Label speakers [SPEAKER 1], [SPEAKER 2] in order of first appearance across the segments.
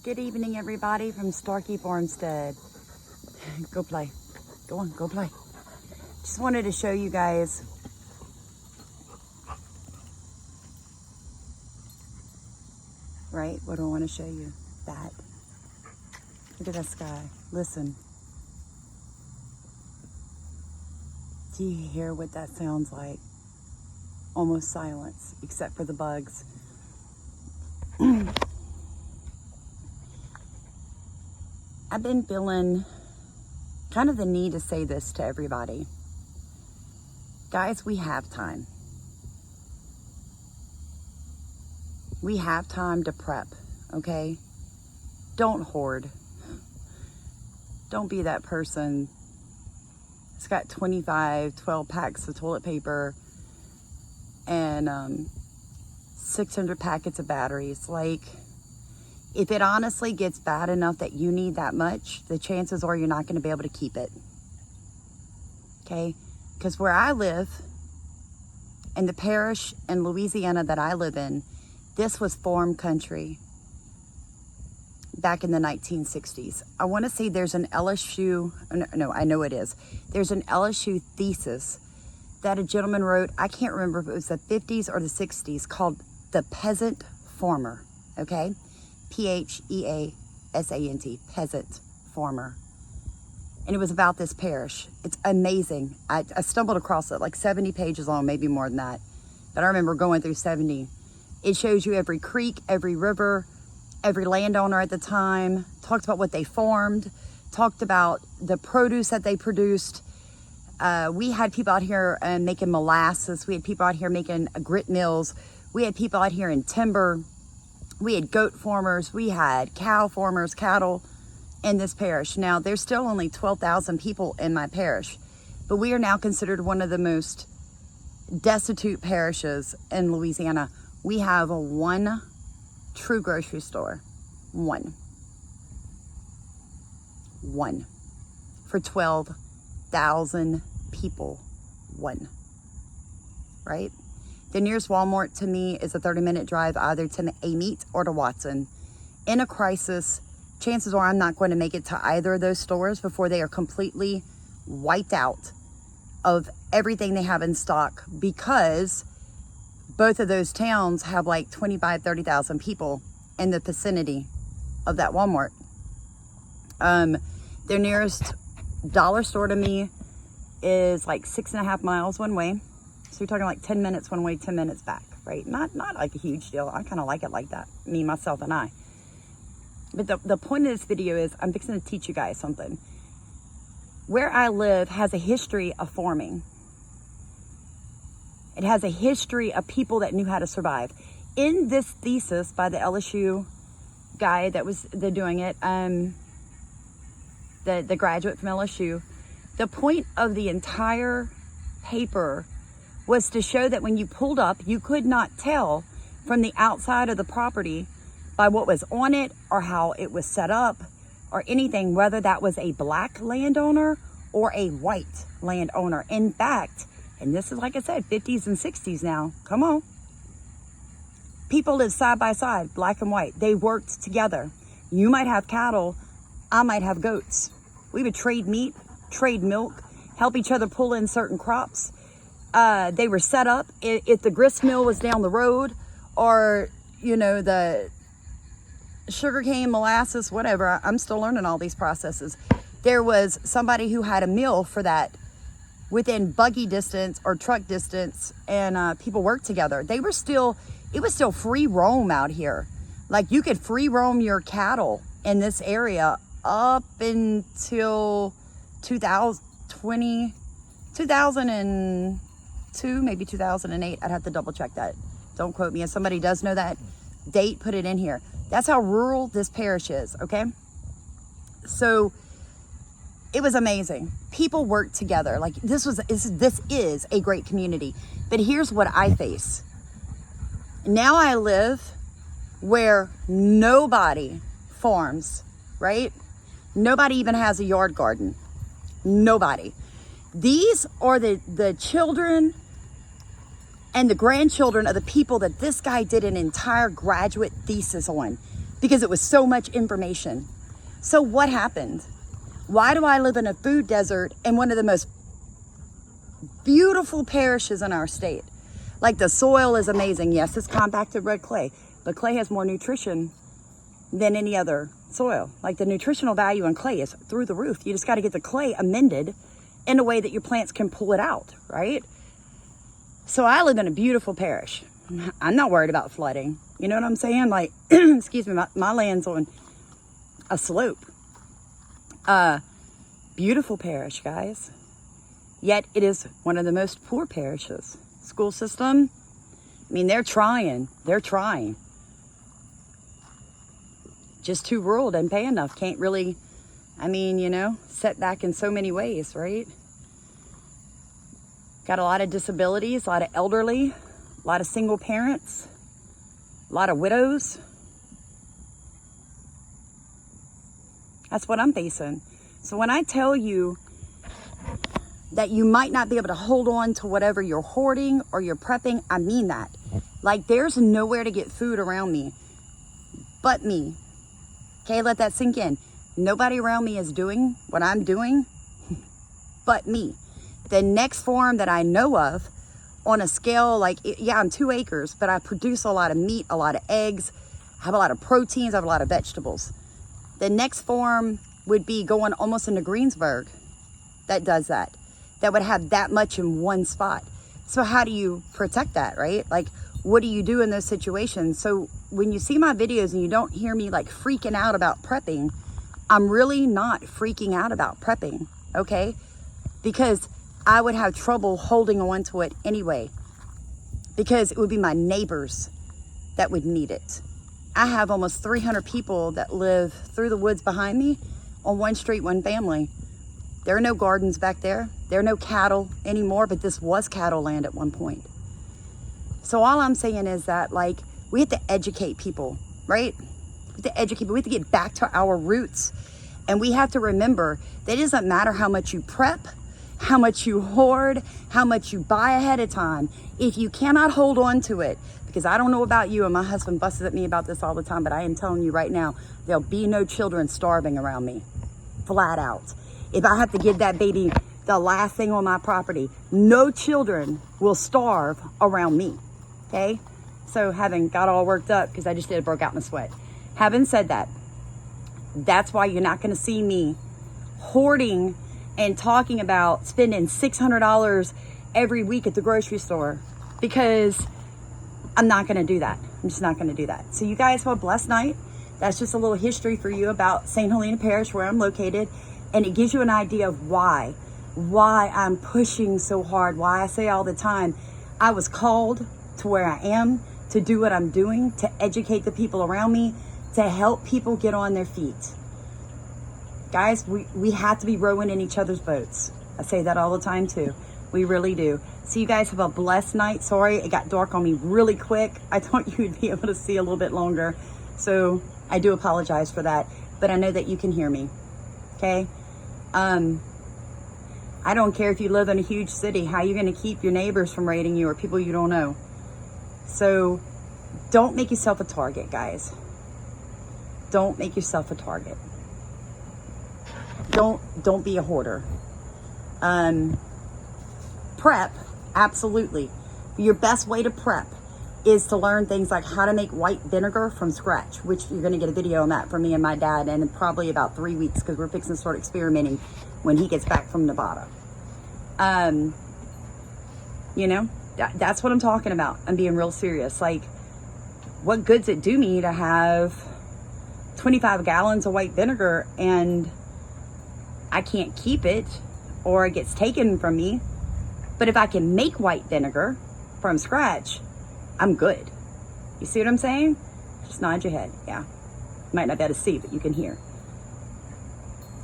[SPEAKER 1] Good evening, everybody from Starkey Farmstead. Go play. Go on, go play. Just wanted to show you guys right? What do I want to show you? That. Look at that sky. Listen. Do you hear what that sounds like? Almost silence, except for the bugs. I've been feeling kind of the need to say this to everybody. Guys, we have time. We have time to prep, okay? Don't hoard. Don't be that person that's got 12 packs of toilet paper and 600 packets of batteries. Like, if it honestly gets bad enough that you need that much, the chances are you're not going to be able to keep it. Okay? Because where I live, in the parish in Louisiana that I live in, this was farm country back in the 1960s. I want to say there's an LSU, no, I know it is. There's an LSU thesis that a gentleman wrote, I can't remember if it was the 50s or the 60s, called The Peasant Farmer, okay? P-H-E-A-S-A-N-T, peasant farmer. And it was about this parish. It's amazing. I stumbled across it, like 70 pages long, maybe more than that. But I remember going through 70. It shows you every creek, every river, every landowner at the time, talked about what they farmed, talked about the produce that they produced. We had people out here making molasses. We had people out here making grit mills. We had people out here in timber. We had goat farmers. We had cow farmers, cattle in this parish. Now, there's still only 12,000 people in my parish, but we are now considered one of the most destitute parishes in Louisiana. We have one true grocery store. One. For 12,000 people. One. Right? The nearest Walmart to me is a 30-minute drive either to Amite or to Watson. In a crisis, chances are I'm not going to make it to either of those stores before they are completely wiped out of everything they have in stock, because both of those towns have like 25,000, 30,000 people in the vicinity of that Walmart. Their nearest dollar store to me is like 6.5 miles one way. So you're talking like 10 minutes one way, 10 minutes back, right? Not like a huge deal. I kind of like it like that, me, myself, and I. But the point of this video is I'm fixing to teach you guys something. Where I live has a history of farming. It has a history of people that knew how to survive. In this thesis by the LSU guy that was doing it, the graduate from LSU, the point of the entire paper was to show that when you pulled up, you could not tell from the outside of the property by what was on it or how it was set up or anything, whether that was a black landowner or a white landowner. In fact, and this is, like I said, 50s and 60s now, come on. People lived side by side, black and white. They worked together. You might have cattle, I might have goats. We would trade meat, trade milk, help each other pull in certain crops. They were set up. If the grist mill was down the road, or, you know, the sugarcane, molasses, whatever, I'm still learning all these processes. There was somebody who had a mill for that within buggy distance or truck distance, and people worked together. It was still free roam out here. Like, you could free roam your cattle in this area up until 2002, maybe 2008. I'd have to double check that. Don't quote me. If somebody does know that date, put it in here. That's how rural this parish is, okay? So it was amazing. People worked together. Like, this is a great community. But here's what I face. Now I live where nobody farms, right? Nobody even has a yard garden. Nobody. These are the children and the grandchildren of the people that this guy did an entire graduate thesis on. because it was so much information. So what happened? Why do I live in a food desert in one of the most beautiful parishes in our state? Like, the soil is amazing. Yes, it's compacted red clay, but clay has more nutrition than any other soil. Like, the nutritional value in clay is through the roof. You just got to get the clay amended in a way that your plants can pull it out, right? So I live in a beautiful parish. I'm not worried about flooding. You know what I'm saying? Like, excuse me, my land's on a slope. Beautiful parish, guys. Yet it is one of the most poor parishes. School system, I mean, they're trying. Just too rural, doesn't pay enough. Can't really, I mean, you know, set back in so many ways, right? Got a lot of disabilities, a lot of elderly, a lot of single parents, a lot of widows. That's what I'm facing. So when I tell you that you might not be able to hold on to whatever you're hoarding or you're prepping, I mean that. Like, there's nowhere to get food around me but me. Okay, let that sink in. Nobody around me is doing what I'm doing but me. The next farm that I know of on a scale, like, yeah, I'm 2 acres, but I produce a lot of meat, a lot of eggs, I have a lot of proteins, I have a lot of vegetables. The next farm would be going almost into Greensburg that does that would have that much in one spot. So how do you protect that, right? Like, what do you do in those situations? So when you see my videos and you don't hear me like freaking out about prepping, I'm really not freaking out about prepping, okay? Because I would have trouble holding on to it anyway, because it would be my neighbors that would need it. I have almost 300 people that live through the woods behind me on one street, one family. There are no gardens back there. There are no cattle anymore, but this was cattle land at one point. So all I'm saying is that, like, we have to educate people, right? We have to educate people. We have to get back to our roots. And we have to remember that it doesn't matter how much you prep, how much you hoard, how much you buy ahead of time. If you cannot hold on to it, because I don't know about you, and my husband busted at me about this all the time, but I am telling you right now, there'll be no children starving around me, flat out. If I have to give that baby the last thing on my property, no children will starve around me, okay? So having got all worked up, because I just broke out in a sweat. Having said that, that's why you're not gonna see me hoarding and talking about spending $600 every week at the grocery store, because I'm not gonna do that. I'm just not gonna do that. So you guys have a blessed night. That's just a little history for you about St. Helena Parish, where I'm located. And it gives you an idea of why I'm pushing so hard, why I say all the time, I was called to where I am, to do what I'm doing, to educate the people around me, to help people get on their feet. Guys, we have to be rowing in each other's boats. I say that all the time too. We really do. So you guys have a blessed night. Sorry, it got dark on me really quick. I thought you would be able to see a little bit longer. So I do apologize for that, but I know that you can hear me, okay? I don't care if you live in a huge city, how you're gonna keep your neighbors from raiding you or people you don't know. So don't make yourself a target, guys. Don't make yourself a target. Don't be a hoarder. Prep, absolutely. Your best way to prep is to learn things like how to make white vinegar from scratch, which you're gonna get a video on that from me and my dad in probably about 3 weeks, because we're fixing to start experimenting when he gets back from Nevada. You know, that's what I'm talking about. I'm being real serious. Like, what good's it do me to have 25 gallons of white vinegar and I can't keep it, or it gets taken from me? But if I can make white vinegar from scratch, I'm good. You see what I'm saying? Just nod your head. Yeah. You might not be able to see, but you can hear.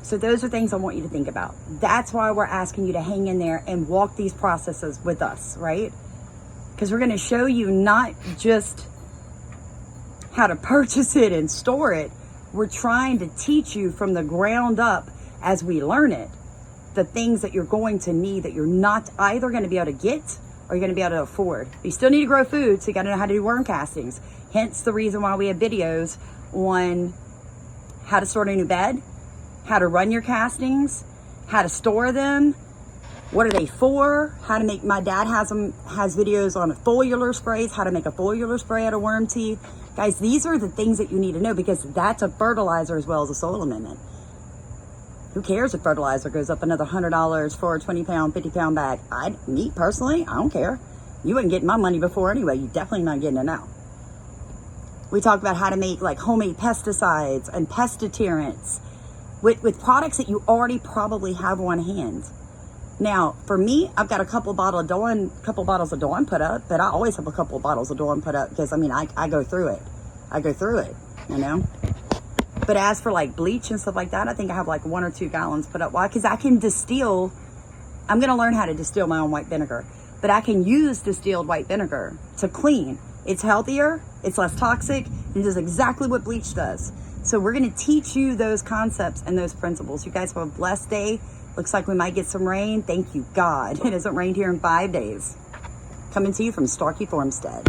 [SPEAKER 1] So those are things I want you to think about. That's why we're asking you to hang in there and walk these processes with us, right? Because we're going to show you not just how to purchase it and store it. We're trying to teach you from the ground up, as we learn it, the things that you're going to need that you're not either going to be able to get or you're going to be able to afford. You still need to grow food, so you got to know how to do worm castings. Hence the reason why we have videos on how to sort a new bed, how to run your castings, how to store them, what are they for, how to make, my dad has videos on foliar sprays, how to make a foliar spray out of worm tea. Guys, these are the things that you need to know, because that's a fertilizer as well as a soil amendment. Who cares if fertilizer goes up another $100 for a 20-pound, 50-pound bag? Me personally, I don't care. You wouldn't get my money before anyway. You're definitely not getting it now. We talk about how to make like homemade pesticides and pest deterrents with products that you already probably have on hand. Now, for me, I've got a couple bottles of Dawn put up, but I always have a couple of bottles of Dawn put up because, I mean, I go through it. I go through it, you know? But as for like bleach and stuff like that, I think I have like 1 or 2 gallons put up. Why? Because I can distill. I'm going to learn how to distill my own white vinegar. But I can use distilled white vinegar to clean. It's healthier, it's less toxic, and it does exactly what bleach does. So we're going to teach you those concepts and those principles. You guys have a blessed day. Looks like we might get some rain. Thank you, God. It hasn't rained here in 5 days. Coming to you from Starkey Farmstead.